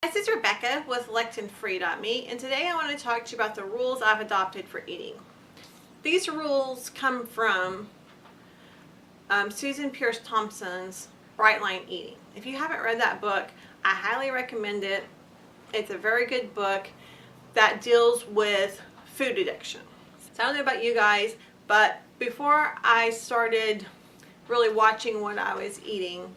This is Rebecca with LectinFree.Me, and today I want to talk to you about the rules I've adopted for eating. These rules come from Susan Pierce Thompson's Bright Line Eating. If you haven't read that book, I highly recommend it. It's a very good book that deals with food addiction. So I don't know about you guys, but before I started really watching what I was eating,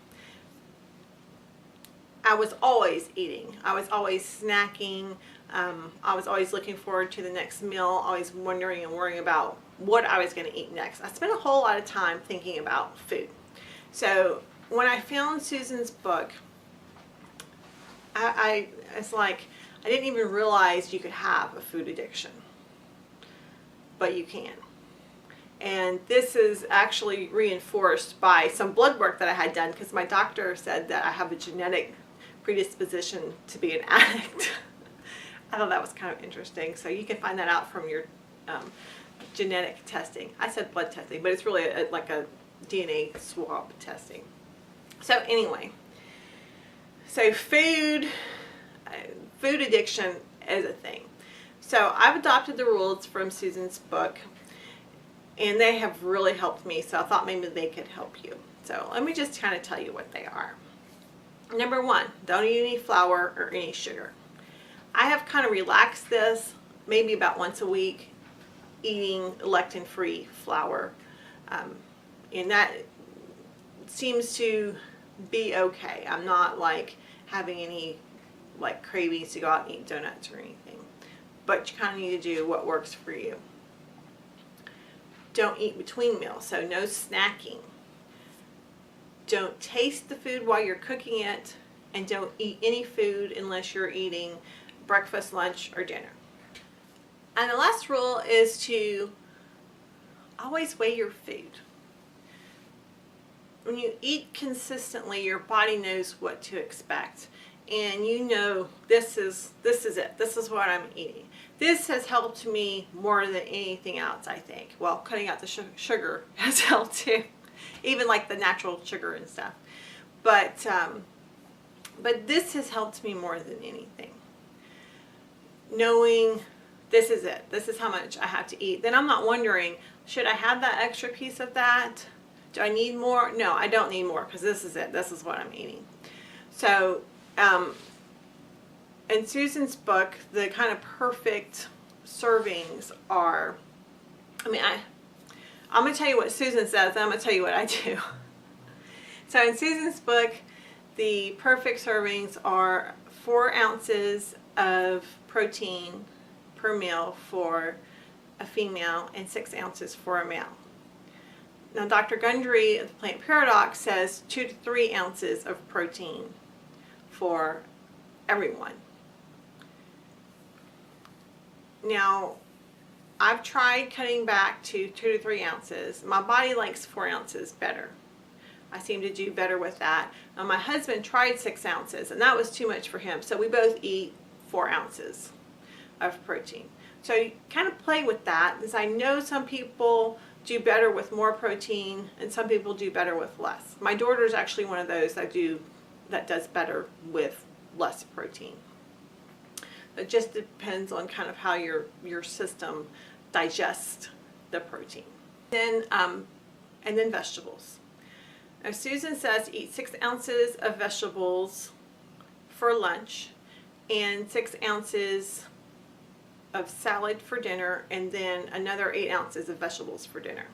I was always eating. I was always snacking. I was always looking forward to the next meal, always wondering and worrying about what I was going to eat next. I spent a whole lot of time thinking about food. So when I found Susan's book, it's like I didn't even realize you could have a food addiction, but you can. And this is actually reinforced by some blood work that I had done, because my doctor said that I have a genetic predisposition to be an addict. I thought that was kind of interesting. So you can find that out from your genetic testing. I said blood testing, but it's really like a DNA swab testing. So anyway, so food addiction is a thing. So I've adopted the rules from Susan's book, and they have really helped me, so I thought maybe they could help you. So let me just kind of tell you what they are. Number one, don't eat any flour or any sugar. I have kind of relaxed this, maybe about once a week, eating lectin-free flour. And that seems to be okay. I'm not like having any like cravings to go out and eat donuts or anything. But you kind of need to do what works for you. Don't eat between meals, so no snacking. Don't taste the food while you're cooking it, and don't eat any food unless you're eating breakfast, lunch, or dinner. And the last rule is to always weigh your food. When you eat consistently, your body knows what to expect, and you know this is it. This is what I'm eating. This has helped me more than anything else, I think. Well, cutting out the sugar has helped too, even like the natural sugar and stuff. But this has helped me more than anything. Knowing this is it. This is how much I have to eat. Then I'm not wondering, should I have that extra piece of that? Do I need more? No, I don't need more, because this is it. This is what I'm eating. So, in Susan's book, the kind of perfect servings are, I'm going to tell you what Susan says, and I'm going to tell you what I do. So in Susan's book, the perfect servings are 4 ounces of protein per meal for a female and 6 ounces for a male. Now, Dr. Gundry of the Plant Paradox says 2 to 3 ounces of protein for everyone. Now, I've tried cutting back to 2 to 3 ounces. My body likes 4 ounces better. I seem to do better with that. Now, my husband tried 6 ounces, and that was too much for him. So we both eat 4 ounces of protein. So you kind of play with that, because I know some people do better with more protein, and some people do better with less. My daughter is actually one of those that does better with less protein. It just depends on kind of how your system digests the protein. Then, and then vegetables. Now, Susan says eat 6 ounces of vegetables for lunch and 6 ounces of salad for dinner, and then another 8 ounces of vegetables for dinner.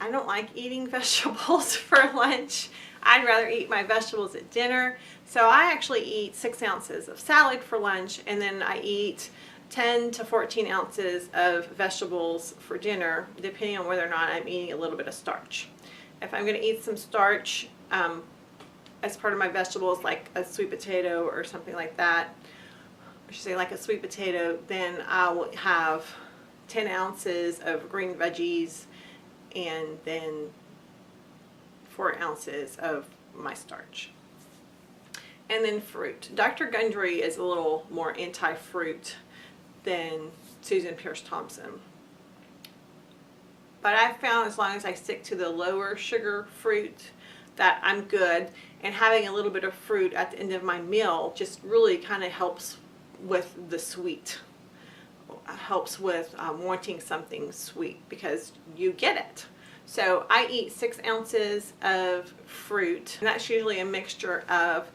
I don't like eating vegetables for lunch. I'd rather eat my vegetables at dinner. So I actually eat 6 ounces of salad for lunch, and then I eat 10 to 14 ounces of vegetables for dinner, depending on whether or not I'm eating a little bit of starch. If I'm going to eat some starch as part of my vegetables, like a sweet potato or something like that, I should say like a sweet potato, then I will have 10 ounces of green veggies and then 4 ounces of my starch. And then fruit. Dr. Gundry is a little more anti-fruit than Susan Pierce Thompson. But I've found as long as I stick to the lower sugar fruit, that I'm good, and having a little bit of fruit at the end of my meal just really kind of helps with the sweet. Helps with wanting something sweet because you get it. So I eat 6 ounces of fruit, and that's usually a mixture of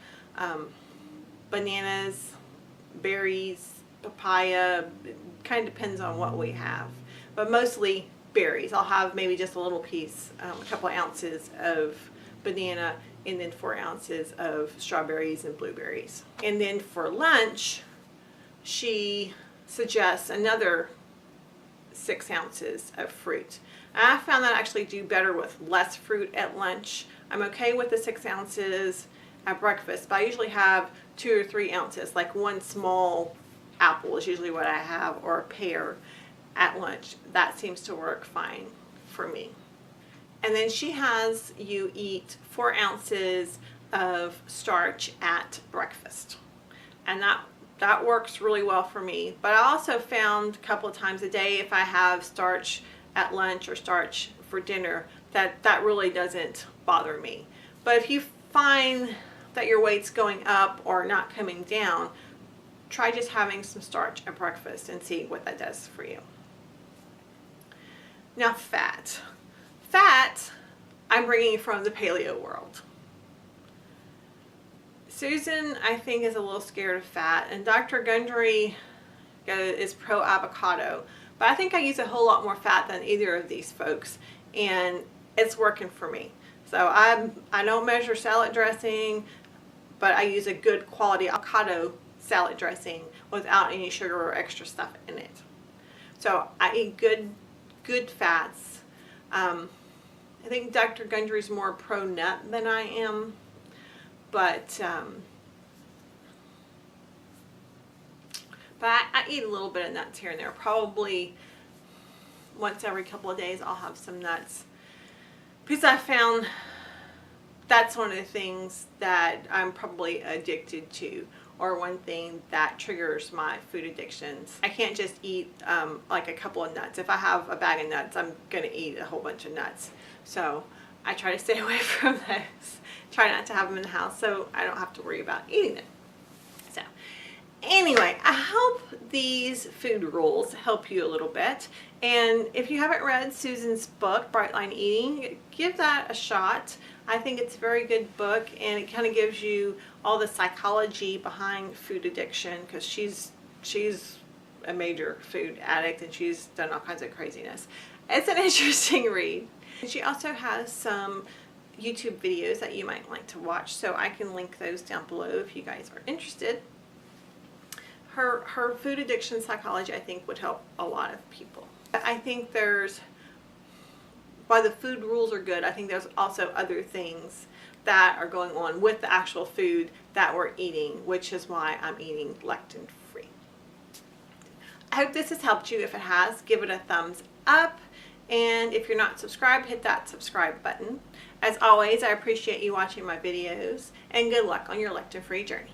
bananas, berries, papaya. It kind of depends on what we have, but mostly berries. I'll have maybe just a little piece, a couple of ounces of banana, and then 4 ounces of strawberries and blueberries. And then for lunch, she suggests another 6 ounces of fruit. And I found that I actually do better with less fruit at lunch. I'm okay with the 6 ounces at breakfast, but I usually have 2 or 3 ounces, like one small apple is usually what I have, or a pear at lunch. That seems to work fine for me. And then she has you eat 4 ounces of starch at breakfast. And that works really well for me. But I also found a couple of times a day, if I have starch at lunch or starch for dinner, that really doesn't bother me. But if you find that your weight's going up or not coming down, try just having some starch at breakfast and see what that does for you. Now fat. Fat, I'm bringing from the paleo world. Susan, I think, is a little scared of fat, and Dr. Gundry is pro avocado, but I think I use a whole lot more fat than either of these folks, and it's working for me. So I don't measure salad dressing, but I use a good quality avocado salad dressing without any sugar or extra stuff in it. So I eat good fats. I think Dr. Gundry is more pro nut than I am. But I eat a little bit of nuts here and there. Probably once every couple of days I'll have some nuts, because I found that's one of the things that I'm probably addicted to, or one thing that triggers my food addictions. I can't just eat like a couple of nuts. If I have a bag of nuts, I'm going to eat a whole bunch of nuts. So I try to stay away from those. Try not to have them in the house so I don't have to worry about eating them. So anyway, I hope these food rules help you a little bit. And if you haven't read Susan's book, Bright Line Eating, give that a shot. I think it's a very good book, and it kind of gives you all the psychology behind food addiction, because she's a major food addict and she's done all kinds of craziness. It's an interesting read. She also has some YouTube videos that you might like to watch, so I can link those down below if you guys are interested. Her food addiction psychology, I think, would help a lot of people. I think while the food rules are good, I think there's also other things that are going on with the actual food that we're eating, which is why I'm eating lectin free. I hope this has helped you. If it has, give it a thumbs up. And if you're not subscribed, hit that subscribe button. As always, I appreciate you watching my videos, and good luck on your lectin-free journey.